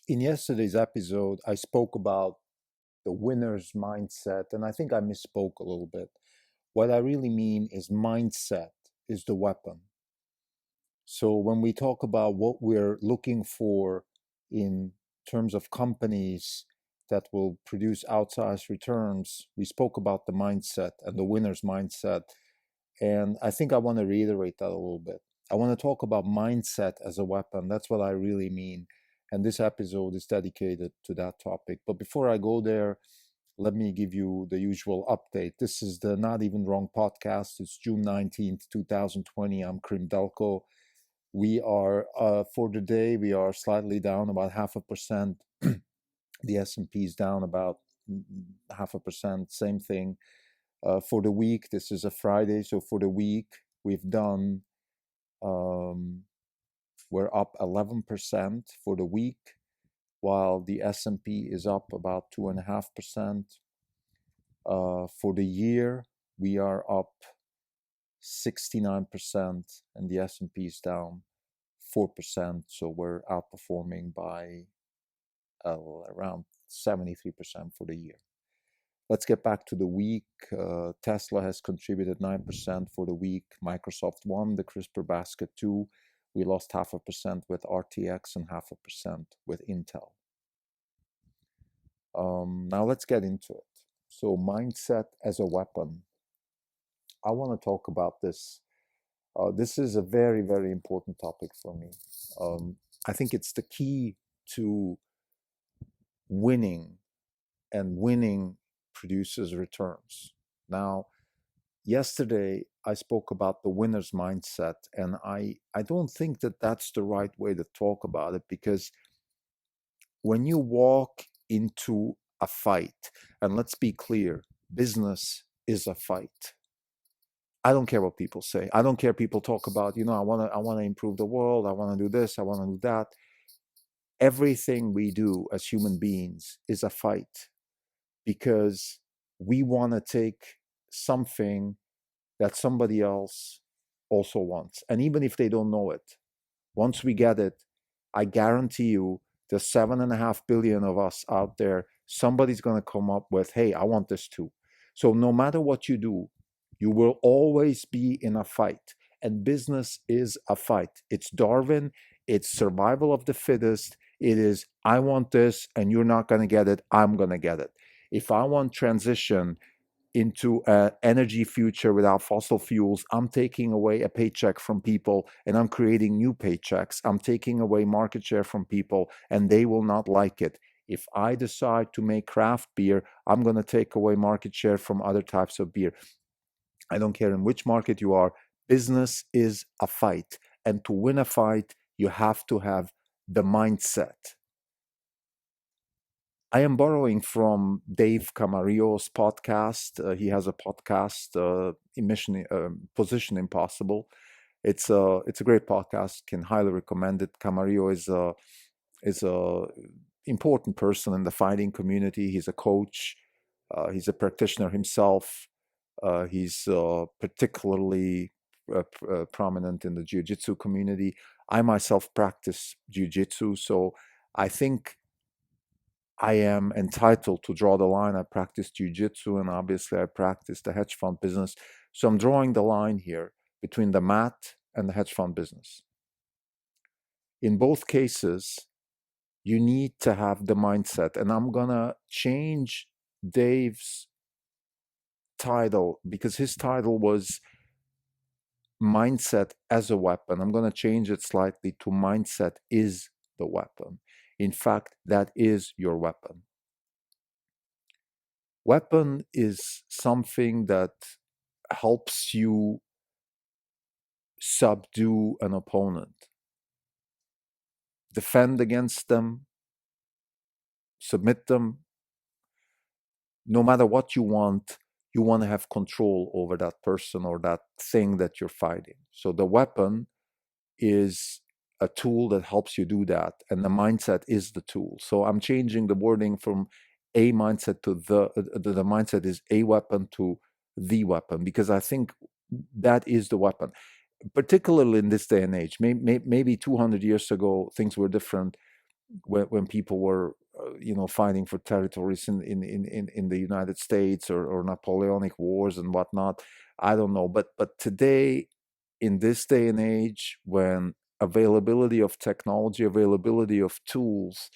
In yesterday's episode, I spoke about the winner's mindset, and I think I misspoke a little bit. What I really mean is mindset is the weapon. So when we talk about what we're looking for in terms of companies that will produce outsized returns, we spoke about the mindset and the winner's mindset. And I think I want to reiterate that a little bit. I want to talk about mindset as a weapon. That's what I really mean. And this episode is dedicated to that topic. But before I go there, let me give you the usual update. This is the Not Even Wrong podcast. It's June 19th, 2020. I'm Krim Delko. We are, for the day, we are slightly down about 0.5%. The S&P is down about 0.5%, same thing. For the week, this is a Friday, so for the week, we've done, we're up 11% for the week, while the S&P is up about 2.5%. For the year, we are up 69%, and the S&P is down 4%, so we're outperforming by around 73% for the year. Let's get back to the week. Tesla has contributed 9% for the week. Microsoft won the CRISPR basket too. We lost 0.5% with RTX and 0.5% with Intel. Now let's get into it. So mindset as a weapon. I want to talk about this. This is a very, very important topic for me. I think it's the key to winning, and winning produces returns. Now, yesterday I spoke about the winner's mindset, and I don't think that that's the right way to talk about it, because when you walk into a fight, and let's be clear, business is a fight. I don't care what people say. I don't care people talk about, I want to improve the world, I want to do this, I want to do that. Everything we do as human beings is a fight, because we want to take something that somebody else also wants. And even if they don't know it, once we get it, I guarantee you there's 7.5 billion of us out there. Somebody's going to come up with, hey, I want this too. So no matter what you do, you will always be in a fight. And business is a fight. It's Darwin, it's survival of the fittest. It is, I want this and you're not going to get it, I'm going to get it. If I want transition into an energy future without fossil fuels, I'm taking away a paycheck from people and I'm creating new paychecks. I'm taking away market share from people and they will not like it. If I decide to make craft beer, I'm going to take away market share from other types of beer. I don't care in which market you are. Business is a fight. And to win a fight, you have to have the mindset. I am borrowing from Dave Camarillo's podcast. He has a podcast, Position Impossible. It's a great podcast. Can highly recommend it. Camarillo is a important person in the fighting community. He's a coach. He's a practitioner himself. He's particularly prominent in the jiu-jitsu community. I myself practice jiu-jitsu, so I think I am entitled to draw the line. I practice jiu-jitsu, and obviously I practice the hedge fund business. So I'm drawing the line here between the mat and the hedge fund business. In both cases, you need to have the mindset. And I'm going to change Dave's title, because his title was Mindset as a Weapon. I'm going to change it slightly to Mindset is the Weapon. In fact, that is your weapon. Weapon is something that helps you subdue an opponent, defend against them, submit them. No matter what you want to have control over that person or that thing that you're fighting. So the weapon is a tool that helps you do that, and the mindset is the tool. So I'm changing the wording from a mindset to the mindset is a weapon to the weapon, because I think that is the weapon, particularly in this day and age. Maybe 200 years ago things were different. when people were fighting for territories in the United States, or Napoleonic wars and whatnot. I don't know, but today, in this day and age, when availability of technology, availability of tools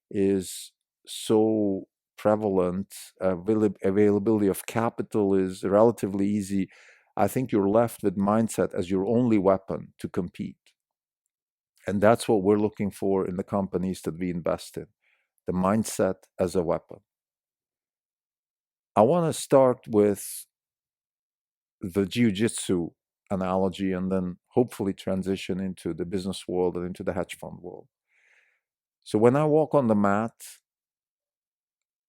is so prevalent, availability of capital is relatively easy, I think you're left with mindset as your only weapon to compete. And that's what we're looking for in the companies that we invest in, the mindset as a weapon. I want to start with the jiu-jitsu analogy and then hopefully transition into the business world and into the hedge fund world. So when I walk on the mat,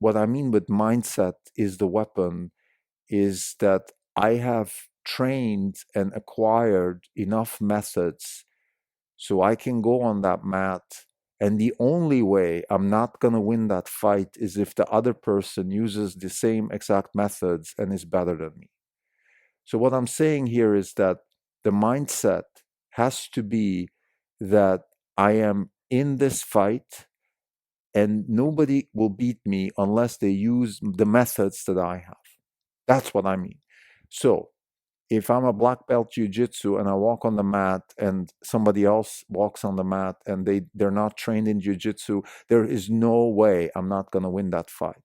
what I mean with mindset is the weapon, is that I have trained and acquired enough methods so I can go on that mat. And the only way I'm not going to win that fight is if the other person uses the same exact methods and is better than me. So, what I'm saying here is that the mindset has to be that I am in this fight and nobody will beat me unless they use the methods that I have. That's what I mean. So, if I'm a black belt jiu-jitsu and I walk on the mat and somebody else walks on the mat and they're not trained in jiu-jitsu, there is no way I'm not going to win that fight.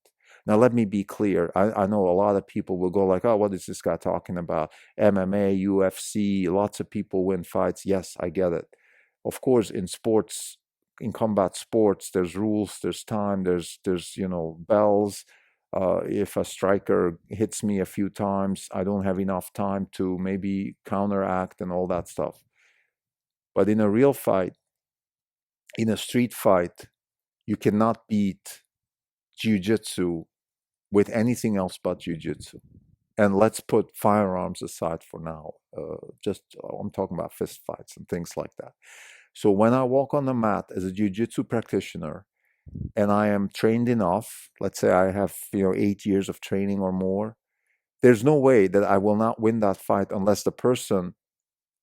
Now, let me be clear. I know a lot of people will go like, oh, what is this guy talking about? MMA, UFC, lots of people win fights. Yes, I get it. Of course, in sports, in combat sports, there's rules, there's time, there's bells. If a striker hits me a few times, I don't have enough time to maybe counteract and all that stuff. But in a real fight, in a street fight, you cannot beat jiu-jitsu with anything else but jiu-jitsu. And let's put firearms aside for now. I'm talking about fist fights and things like that. So when I walk on the mat as a jiu-jitsu practitioner, and I am trained enough, let's say I have 8 years of training or more, there's no way that I will not win that fight unless the person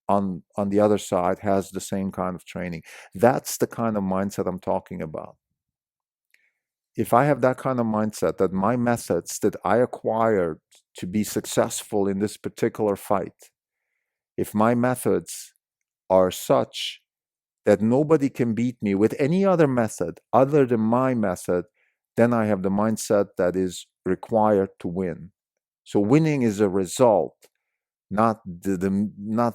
on the other side has the same kind of training. That's the kind of mindset I'm talking about. If I have that kind of mindset, that my methods that I acquired to be successful in this particular fight, if my methods are such that nobody can beat me with any other method other than my method, then I have the mindset that is required to win. So winning is a result, not not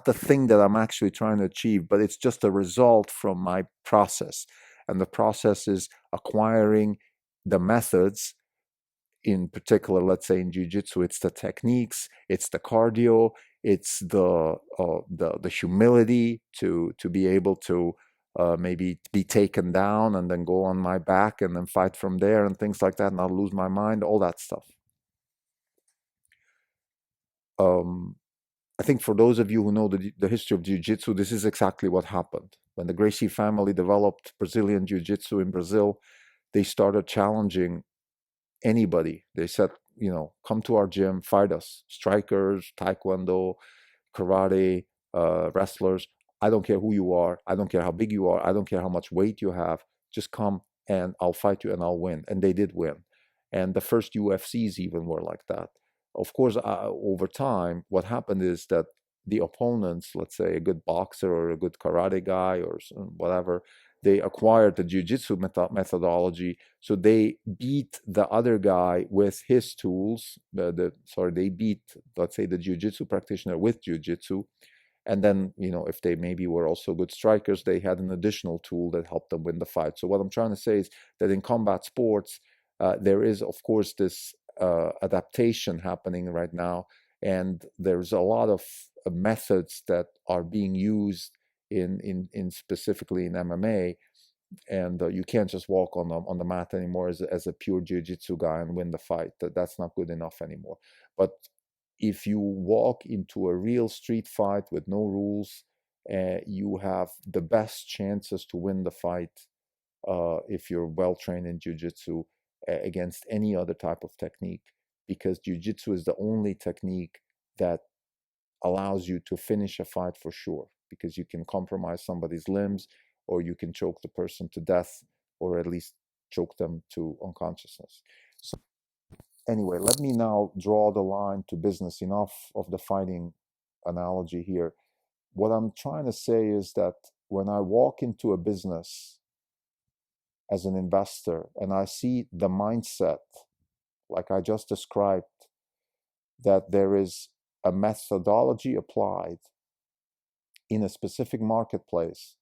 the thing that I'm actually trying to achieve, but it's just a result from my process. And the process is acquiring the methods. In particular, let's say in jiu-jitsu, it's the techniques, it's the cardio, it's the humility to be able to maybe be taken down and then go on my back and then fight from there and things like that, not lose my mind, all that stuff. I think for those of you who know the history of jiu-jitsu, this is exactly what happened. When the Gracie family developed Brazilian jiu-jitsu in Brazil, they started challenging anybody. They said, come to our gym, fight us. Strikers, taekwondo, karate, wrestlers. I don't care who you are. I don't care how big you are. I don't care how much weight you have. Just come and I'll fight you and I'll win. And they did win. And the first UFCs even were like that. Of course, over time, what happened is that the opponents, let's say a good boxer or a good karate guy or whatever, they acquired the jiu-jitsu methodology, so they beat the other guy with his tools. They beat, let's say, the jiu-jitsu practitioner with jiu-jitsu, and then if they maybe were also good strikers, they had an additional tool that helped them win the fight. So what I'm trying to say is that in combat sports, there is, of course, this adaptation happening right now, and there's a lot of methods that are being used in specifically in MMA, and you can't just walk on the mat anymore as a pure jiu-jitsu guy and win the fight. That's not good enough anymore. But if you walk into a real street fight with no rules, you have the best chances to win the fight if you're well trained in jiu-jitsu against any other type of technique, because jiu-jitsu is the only technique that allows you to finish a fight for sure, because you can compromise somebody's limbs or you can choke the person to death, or at least choke them to unconsciousness. So anyway, let me now draw the line to business. Enough of the fighting analogy here. What I'm trying to say is that when I walk into a business as an investor and I see the mindset, like I just described, that there is a methodology applied in a specific marketplace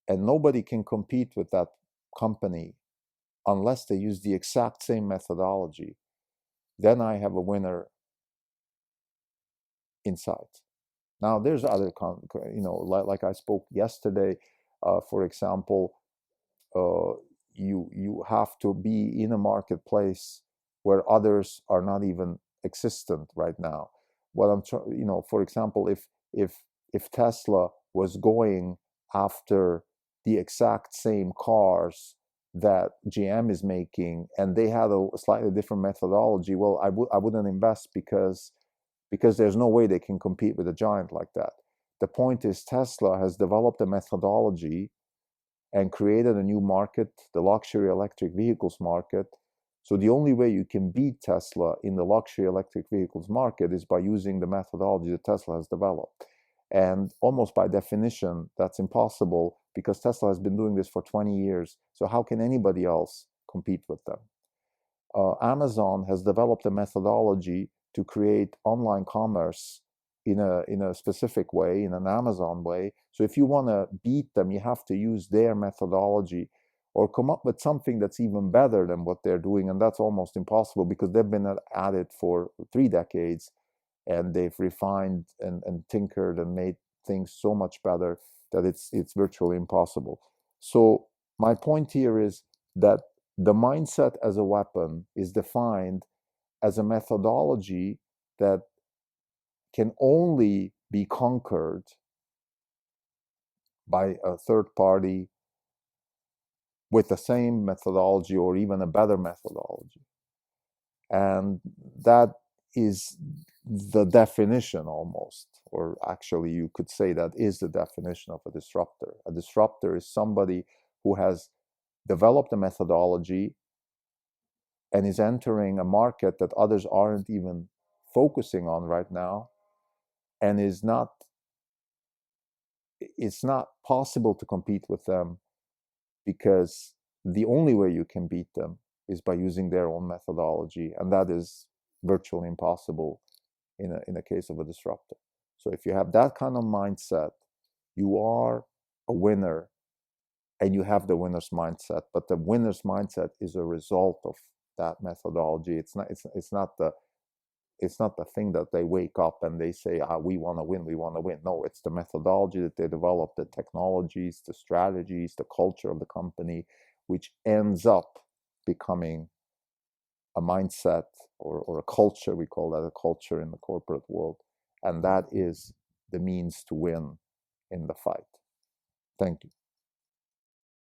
and nobody can compete with that company unless they use the exact same methodology, then I have a winner in sight. Now, there's other, like I spoke yesterday, for example, you have to be in a marketplace where others are not even existent right now. What I'm trying, for example, if Tesla was going after the exact same cars that GM is making, and they had a slightly different methodology, well, I wouldn't invest because there's no way they can compete with a giant like that. The point is, Tesla has developed a methodology and created a new market, the luxury electric vehicles market. So the only way you can beat Tesla in the luxury electric vehicles market is by using the methodology that Tesla has developed. And almost by definition, that's impossible because Tesla has been doing this for 20 years. So how can anybody else compete with them? Amazon has developed a methodology to create online commerce in a specific way, in an Amazon way. So if you want to beat them, you have to use their methodology or come up with something that's even better than what they're doing. And that's almost impossible because they've been at it for 3 decades and they've refined and tinkered and made things so much better that it's virtually impossible. So my point here is that the mindset as a weapon is defined as a methodology that can only be conquered by a third party with the same methodology or even a better methodology. And that is the definition almost, or actually you could say that is the definition of a disruptor. A disruptor is somebody who has developed a methodology and is entering a market that others aren't even focusing on right now, and it's not possible to compete with them because the only way you can beat them is by using their own methodology, and that is virtually impossible in a case of a disruptor. So if you have that kind of mindset, you are a winner and you have the winner's mindset. But the winner's mindset is a result of that methodology. It's not the thing that they wake up and they say, we want to win, we want to win. No, it's the methodology that they develop, the technologies, the strategies, the culture of the company, which ends up becoming a mindset or a culture. We call that a culture in the corporate world. And that is the means to win in the fight. Thank you.